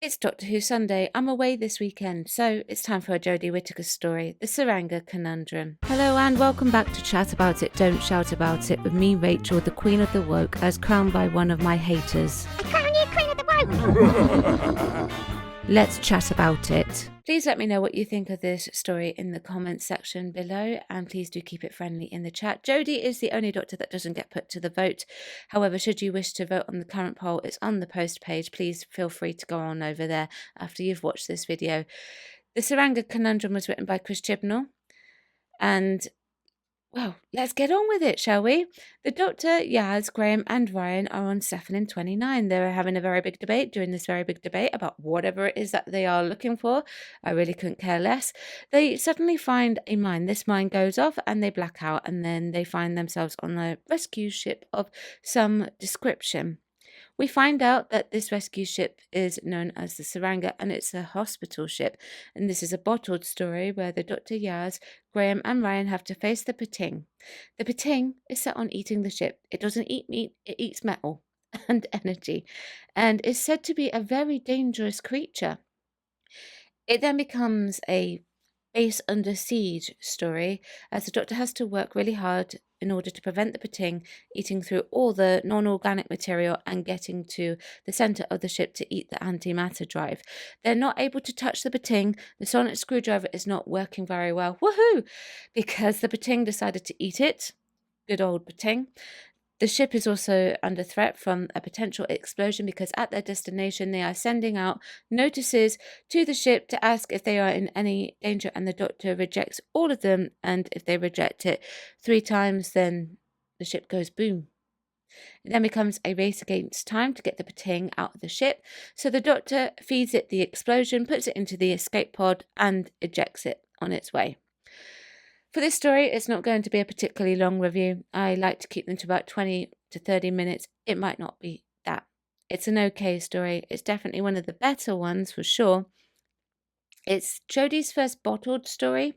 It's Doctor Who Sunday. I'm away this weekend, so it's time for a Jodie Whittaker story, The Tsuranga Conundrum. Hello and welcome back to Chat About It, Don't Shout About It with me, Rachel, the Queen of the Woke, as crowned by one of my haters. I crown you Queen of the Woke! Let's chat about it. Please let me know what you think of this story in the comments section below, and please do keep it friendly in the chat. Jodie is the only doctor that doesn't get put to the vote. However, should you wish to vote on the current poll, it's on the post page. Please feel free to go on over there after you've watched this video. The Tsuranga Conundrum was written by Chris Chibnall, and well, let's get on with it, shall we? The Doctor, Yaz, Graham and Ryan are on Stefan 29. They're having a very big debate, during this very big debate about whatever it is that they are looking for. I really couldn't care less. They suddenly find a mine. This mine goes off and they black out, and then they find themselves on a rescue ship of some description. We find out that this rescue ship is known as the Tsuranga, and it's a hospital ship. And this is a bottled story where the Dr. Yaz, Graham and Ryan have to face the Pating. The Pating is set on eating the ship. It doesn't eat meat, it eats metal and energy, and is said to be a very dangerous creature. It then becomes a base under siege story, as the Doctor has to work really hard in order to prevent the Pating eating through all the non-organic material and getting to the centre of the ship to eat the antimatter drive. They're not able to touch the Pating. The sonic screwdriver is not working very well. Woohoo! Because the Pating decided to eat it. Good old Pating. The ship is also under threat from a potential explosion because at their destination they are sending out notices to the ship to ask if they are in any danger, and the Doctor rejects all of them, and if they reject it 3 times then the ship goes boom. It then becomes a race against time to get the Pating out of the ship, so the Doctor feeds it the explosion, puts it into the escape pod and ejects it on its way. For this story, it's not going to be a particularly long review. I like to keep them to about 20 to 30 minutes. It might not be that. It's an okay story. It's definitely one of the better ones for sure. It's Jodie's first bottled story,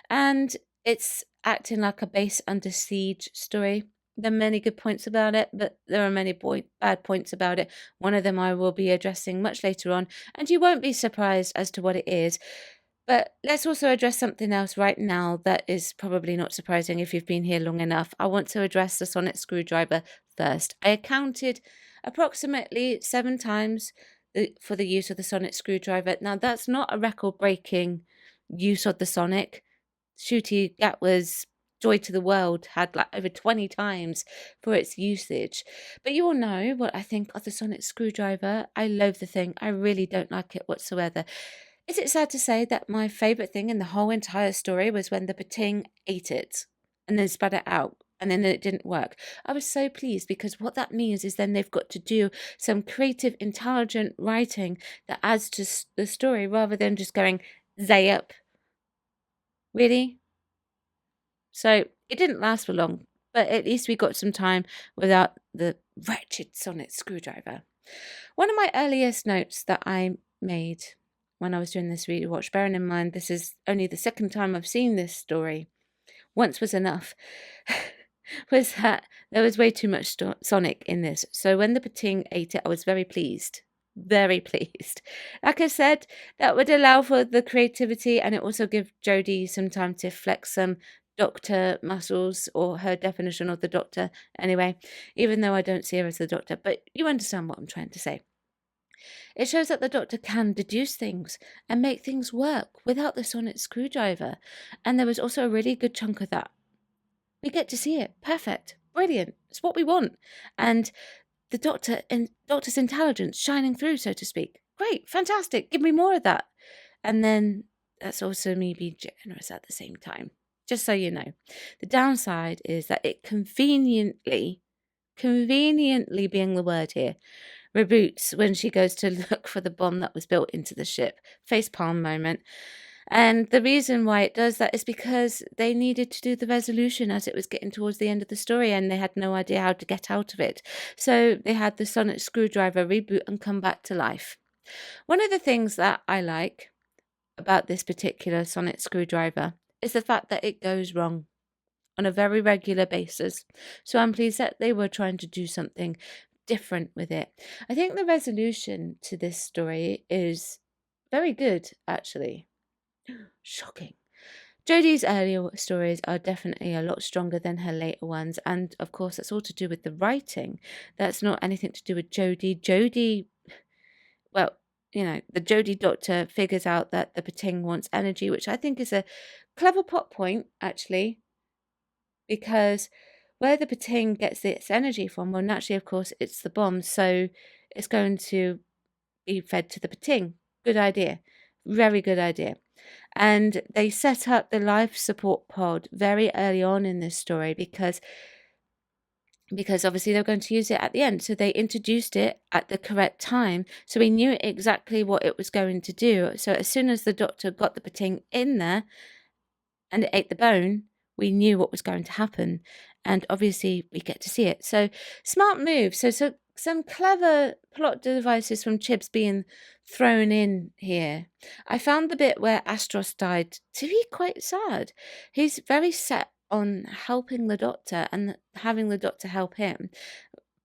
and it's acting like a base under siege story. There are many good points about it, but there are many bad points about it. One of them I will be addressing much later on, and you won't be surprised as to what it is. But let's also address something else right now that is probably not surprising if you've been here long enough. I want to address the sonic screwdriver first. I counted approximately 7 times for the use of the sonic screwdriver. Now, that's not a record-breaking use of the sonic. Ncuti Gatwa's Joy to the World had like over 20 times for its usage. But you all know what I think of the sonic screwdriver. I loathe the thing. I really don't like it whatsoever. Is it sad to say that my favourite thing in the whole entire story was when the Pating ate it and then spat it out and then it didn't work? I was so pleased because what that means is then they've got to do some creative, intelligent writing that adds to the story rather than just going, zay-up. Really? So it didn't last for long, but at least we got some time without the wretched sonic screwdriver. One of my earliest notes that I made when I was doing this rewatch, bearing in mind this is only the second time I've seen this story, once was enough, was that there was way too much Sonic in this. So when the Pating ate it, I was very pleased. Very pleased. Like I said, that would allow for the creativity, and it also give Jodie some time to flex some Doctor muscles, or her definition of the Doctor anyway, even though I don't see her as the Doctor, but you understand what I'm trying to say. It shows that the Doctor can deduce things and make things work without the sonic screwdriver. And there was also a really good chunk of that. We get to see it. Perfect. Brilliant. It's what we want. And the Doctor and Doctor's intelligence shining through, so to speak. Great. Fantastic. Give me more of that. And then that's also me being generous at the same time. Just so you know. The downside is that it conveniently being the word here, reboots when she goes to look for the bomb that was built into the ship. Facepalm moment. And the reason why it does that is because they needed to do the resolution as it was getting towards the end of the story, and they had no idea how to get out of it. So they had the sonic screwdriver reboot and come back to life. One of the things that I like about this particular sonic screwdriver is the fact that it goes wrong on a very regular basis. So I'm pleased that they were trying to do something different with it. I think the resolution to this story is very good, actually. Shocking. Jodie's earlier stories are definitely a lot stronger than her later ones, and of course, that's all to do with the writing. That's not anything to do with Jodie. Jodie, well, the Jodie doctor figures out that the Pating wants energy, which I think is a clever plot point, actually, because where the Pating gets its energy from, well, naturally, of course, it's the bomb, so it's going to be fed to the Pating. Good idea. Very good idea. And they set up the life support pod very early on in this story because obviously they're going to use it at the end. So they introduced it at the correct time. So we knew exactly what it was going to do. So as soon as the doctor got the Pating in there and it ate the bone, we knew what was going to happen. And obviously we get to see it. So smart move. So some clever plot devices from Chibs being thrown in here. I found the bit where Astros died to be quite sad. He's very set on helping the doctor and having the doctor help him.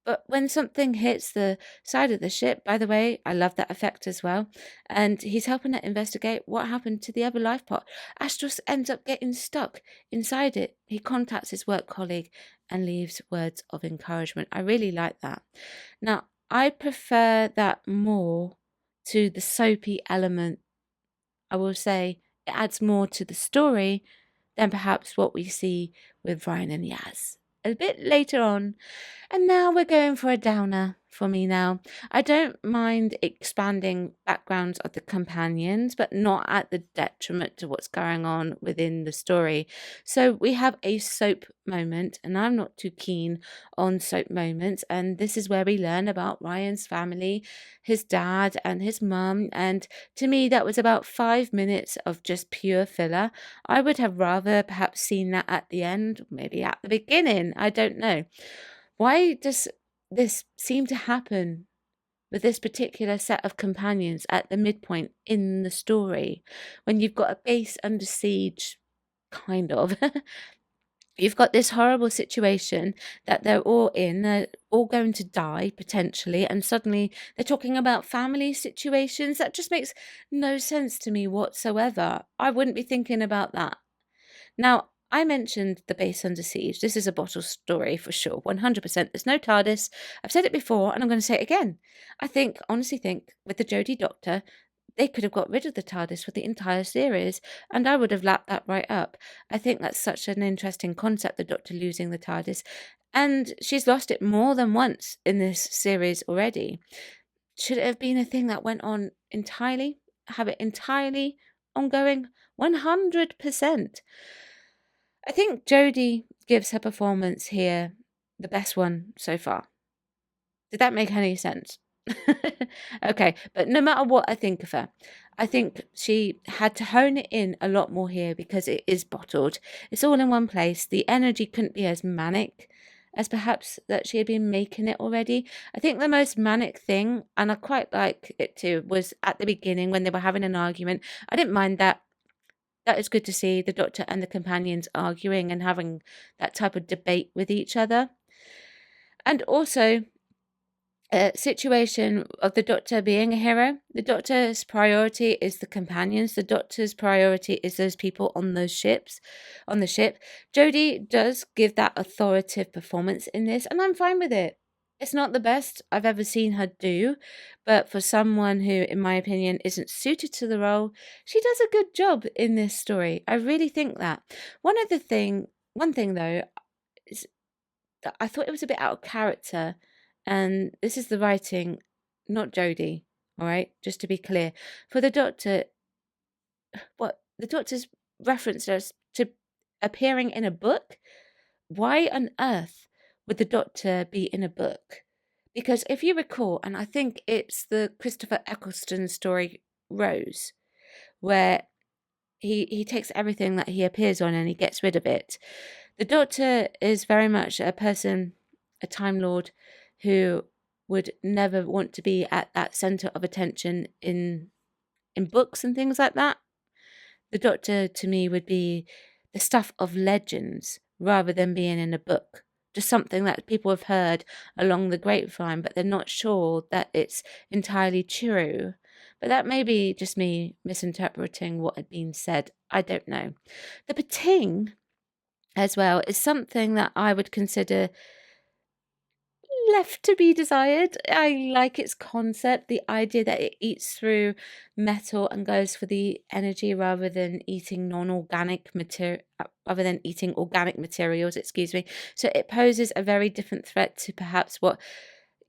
But when something hits the side of the ship, by the way, I love that effect as well. And he's helping it investigate what happened to the other life pod. Astros ends up getting stuck inside it. He contacts his work colleague and leaves words of encouragement. I really like that. Now, I prefer that more to the soapy element. I will say it adds more to the story than perhaps what we see with Ryan and Yaz a bit later on. And now we're going for a downer for me now. I don't mind expanding backgrounds of the companions, but not at the detriment to what's going on within the story. So we have a soap moment, and I'm not too keen on soap moments. And this is where we learn about Ryan's family, his dad and his mum. And to me, that was about 5 minutes of just pure filler. I would have rather perhaps seen that at the end, maybe at the beginning. I don't know. Why does this seem to happen with this particular set of companions at the midpoint in the story when you've got a base under siege, kind of? You've got this horrible situation that they're all in, they're all going to die potentially, and suddenly they're talking about family situations. That just makes no sense to me whatsoever. I wouldn't be thinking about that. Now, I mentioned the base under siege. This is a bottle story for sure, 100%. There's no TARDIS. I've said it before, and I'm going to say it again. Honestly think, with the Jodie Doctor, they could have got rid of the TARDIS for the entire series, and I would have lapped that right up. I think that's such an interesting concept, the Doctor losing the TARDIS, and she's lost it more than once in this series already. Should it have been a thing that went on entirely? Have it entirely ongoing? 100%. I think Jodie gives her performance here the best one so far. Did that make any sense? Okay, but no matter what I think of her, I think she had to hone it in a lot more here because it is bottled. It's all in one place. The energy couldn't be as manic as perhaps that she had been making it already. I think the most manic thing, and I quite like it too, was at the beginning when they were having an argument. I didn't mind that. That is good to see the Doctor and the companions arguing and having that type of debate with each other. And also, a situation of the Doctor being a hero. The Doctor's priority is the companions. The Doctor's priority is those people on those ships, on the ship. Jodie does give that authoritative performance in this, and I'm fine with it. It's not the best I've ever seen her do, but for someone who, in my opinion, isn't suited to the role, she does a good job in this story. I really think that. One thing though, is that I thought it was a bit out of character, and this is the writing, not Jodie. All right, just to be clear, for the Doctor, what the Doctor's referenced us to appearing in a book. Why on earth would the Doctor be in a book? Because if you recall, and I think it's the Christopher Eccleston story Rose, where he takes everything that he appears on and he gets rid of it. The Doctor is very much a person, a Time Lord, who would never want to be at that centre of attention in books and things like that. The Doctor, to me, would be the stuff of legends rather than being in a book. just something that people have heard along the grapevine, but they're not sure that it's entirely true. But that may be just me misinterpreting what had been said. I don't know. The pating as well is something that I would consider left to be desired. I like its concept, the idea that it eats through metal and goes for the energy rather than eating non-organic material, rather than eating organic materials, excuse me. So it poses a very different threat to perhaps what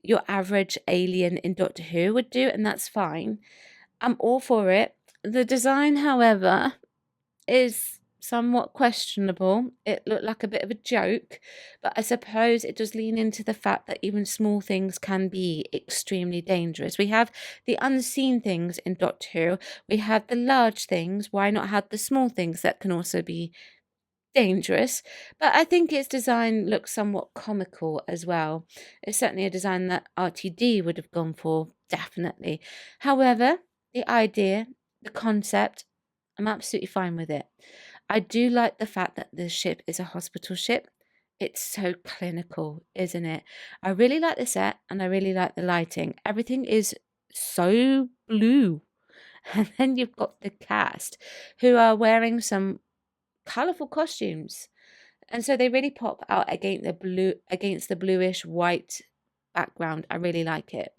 your average alien in Doctor Who would do, and that's fine. I'm all for it. The design, however, is somewhat questionable. It looked like a bit of a joke, but I suppose it does lean into the fact that even small things can be extremely dangerous. We have the unseen things in Doctor Who, we have the large things. Why not have the small things that can also be dangerous? But I think its design looks somewhat comical as well. It's certainly a design that RTD would have gone for, definitely. However, the idea, the concept, I'm absolutely fine with it. I do like the fact that the ship is a hospital ship. It's so clinical, isn't it? I really like the set and I really like the lighting. Everything is so blue. And then you've got the cast who are wearing some colourful costumes. And so they really pop out against the bluish white background. I really like it.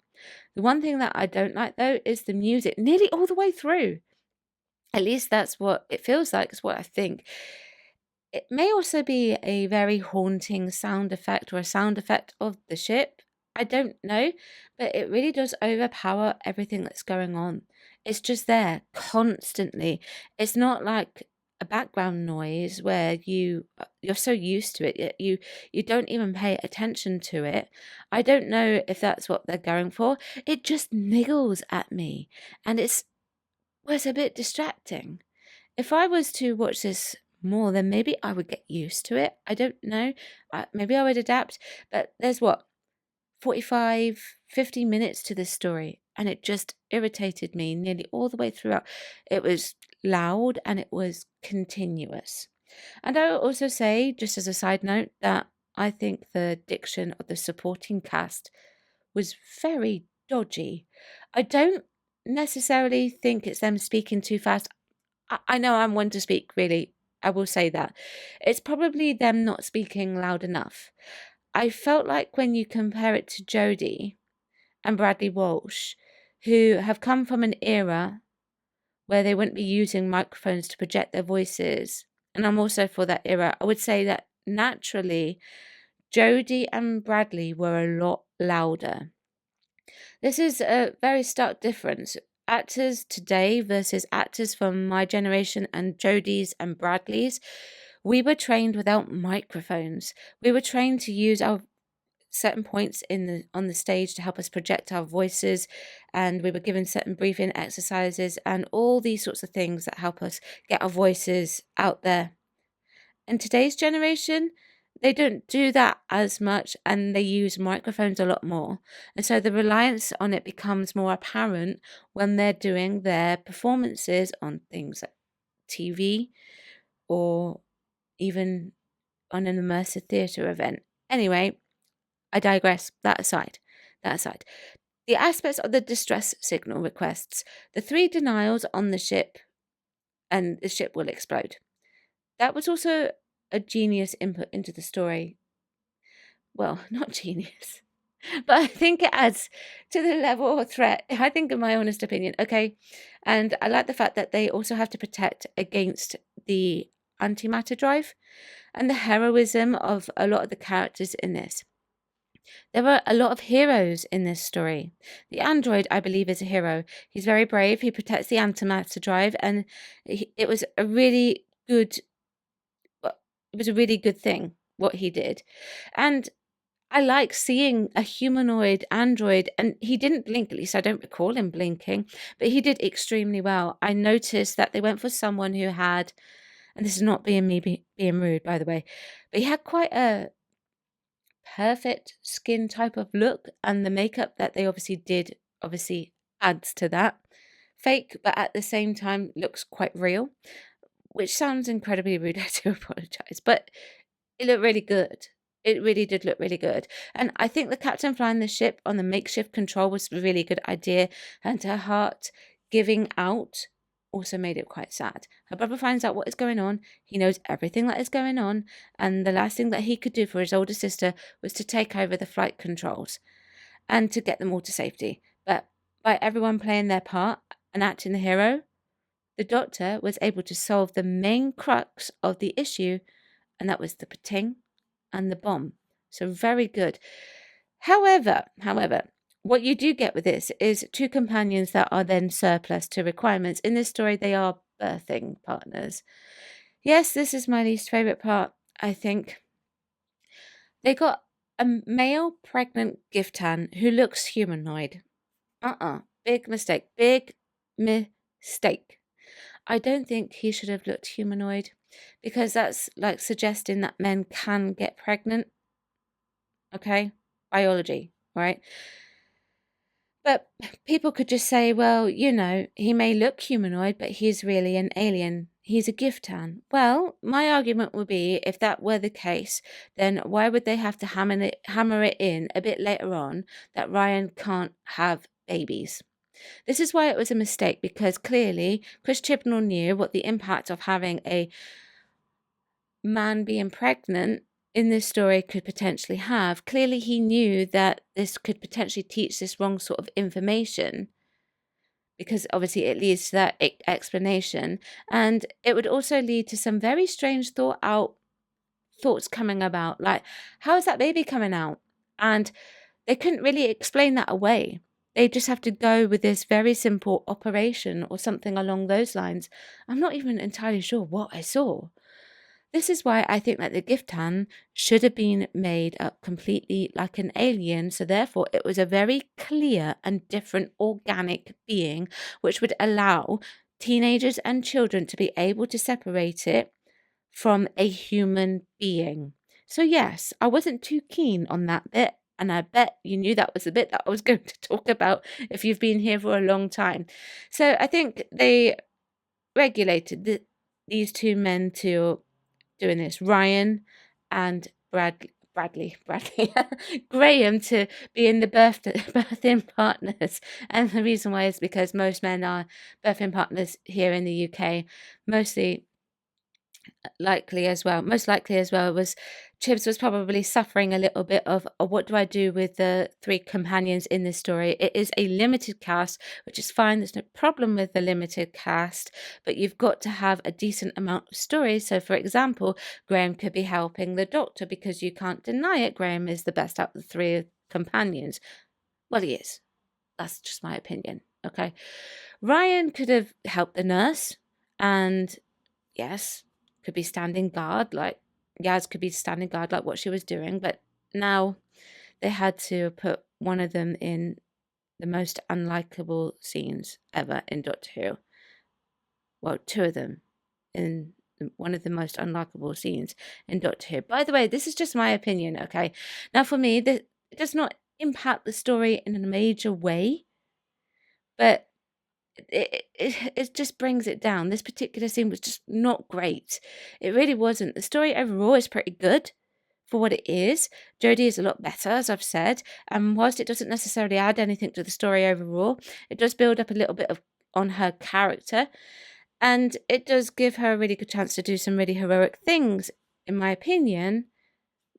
The one thing that I don't like though is the music nearly all the way through. At least that's what it feels like, is what I think. It may also be a very haunting sound effect or a sound effect of the ship. I don't know, but it really does overpower everything that's going on. It's just there constantly. It's not like a background noise where you're so used to it yet you don't even pay attention to it. I don't know if that's what they're going for. It just niggles at me, and it's a bit distracting. If I was to watch this more, then maybe I would get used to it. I don't know. Maybe I would adapt. But there's 45, 50 minutes to this story, and it just irritated me nearly all the way throughout. It was loud and it was continuous. And I will also say, just as a side note, that I think the diction of the supporting cast was very dodgy. I don't necessarily think it's them speaking too fast. I know I'm one to speak, really. I will say that. It's probably them not speaking loud enough. I felt like when you compare it to Jodie and Bradley Walsh, who have come from an era where they wouldn't be using microphones to project their voices, and I'm also for that era, I would say that naturally Jodie and Bradley were a lot louder. This is a very stark difference. Actors today versus actors from my generation and Jodie's and Bradley's, we were trained without microphones. We were trained to use our certain points on the stage to help us project our voices, and we were given certain breathing exercises and all these sorts of things that help us get our voices out there. In today's generation, they don't do that as much, and they use microphones a lot more. And so the reliance on it becomes more apparent when they're doing their performances on things like TV or even on an immersive theatre event. Anyway, I digress. That aside. The aspects of the distress signal requests, the 3 denials on the ship, and the ship will explode. That was also a genius input into the story. Well, not genius, but I think it adds to the level of threat, I think, in my honest opinion. Okay. And I like the fact that they also have to protect against the antimatter drive and the heroism of a lot of the characters in this. There are a lot of heroes in this story. The android, I believe, is a hero. He's very brave. He protects the antimatter drive, and it was a really good thing what he did. And I like seeing a humanoid android, and he didn't blink, at least I don't recall him blinking, but he did extremely well. I noticed that they went for someone who had, and this is not being me being rude, by the way, but he had quite a perfect skin type of look, and the makeup that they obviously did adds to that. Fake, but at the same time looks quite real, which sounds incredibly rude. I do apologize, but it looked really good. It really did look really good. And I think the captain flying the ship on the makeshift control was a really good idea. And her heart giving out also made it quite sad. Her brother finds out what is going on. He knows everything that is going on. And the last thing that he could do for his older sister was to take over the flight controls and to get them all to safety. But by everyone playing their part and acting the hero, the Doctor was able to solve the main crux of the issue, and that was the pating and the bomb. So very good. However, what you do get with this is two companions that are then surplus to requirements. In this story, they are birthing partners. Yes, this is my least favourite part, I think. They got a male pregnant Giftan who looks humanoid. Big mistake. Big mistake. I don't think he should have looked humanoid, because that's like suggesting that men can get pregnant. Okay? Biology, right? But people could just say, well, you know, he may look humanoid, but he's really an alien. He's a Giftan. Well, my argument would be, if that were the case, then why would they have to hammer it in a bit later on that Ryan can't have babies? This is why it was a mistake, because clearly Chris Chibnall knew what the impact of having a man being pregnant in this story could potentially have. Clearly he knew that this could potentially teach this wrong sort of information, because obviously it leads to that explanation, and it would also lead to some very strange thoughts coming about, like, how is that baby coming out? And they couldn't really explain that away. They just have to go with this very simple operation or something along those lines. I'm not even entirely sure what I saw. This is why I think that the Giftan should have been made up completely like an alien, so therefore it was a very clear and different organic being, which would allow teenagers and children to be able to separate it from a human being. So yes, I wasn't too keen on that bit, and I bet you knew that was the bit that I was going to talk about if you've been here for a long time. So I think they regulated these two men to doing this, Ryan and Bradley, Graham, to be in the birthing partners. And the reason why is because most men are birthing partners here in the UK. Most likely as well was Chibs was probably suffering a little bit of what do I do with the three companions in this story. It is a limited cast, which is fine. There's no problem with the limited cast, but you've got to have a decent amount of stories. So for example, Graham could be helping the Doctor, because you can't deny it, Graham is the best out of the three companions. Well, he is. That's just my opinion. Okay. Ryan could have helped the nurse, and yes, could be standing guard, like Yaz could be standing guard like what she was doing, but now they had to put one of them in the most unlikable scenes ever in Doctor Who. Well, two of them in one of the most unlikable scenes in Doctor Who. By the way, this is just my opinion, okay? Now for me, it does not impact the story in a major way, but it just brings it down. This particular scene was just not great. It really wasn't. The story overall is pretty good for what it is. Jodie is a lot better, as I've said, and whilst it doesn't necessarily add anything to the story overall, it does build up a little bit on her character, and it does give her a really good chance to do some really heroic things, in my opinion.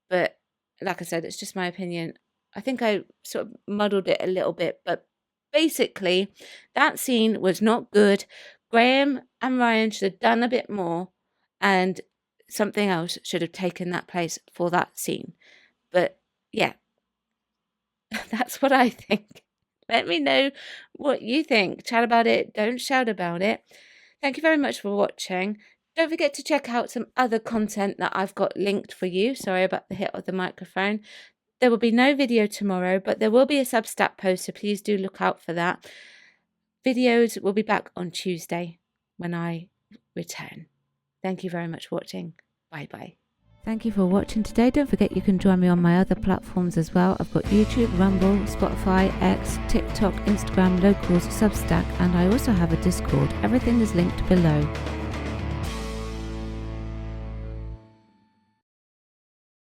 But like I said, it's just my opinion. I think I sort of muddled it a little bit, but basically, that scene was not good. Graham and Ryan should have done a bit more, and something else should have taken that place for that scene. But yeah, that's what I think. Let me know what you think. Chat about it. Don't shout about it. Thank you very much for watching. Don't forget to check out some other content that I've got linked for you. Sorry about the hit of the microphone. There will be no video tomorrow, but there will be a Substack post, so please do look out for that. Videos will be back on Tuesday when I return. Thank you very much for watching. Bye-bye. Thank you for watching today. Don't forget you can join me on my other platforms as well. I've got YouTube, Rumble, Spotify, X, TikTok, Instagram, Locals, Substack, and I also have a Discord. Everything is linked below.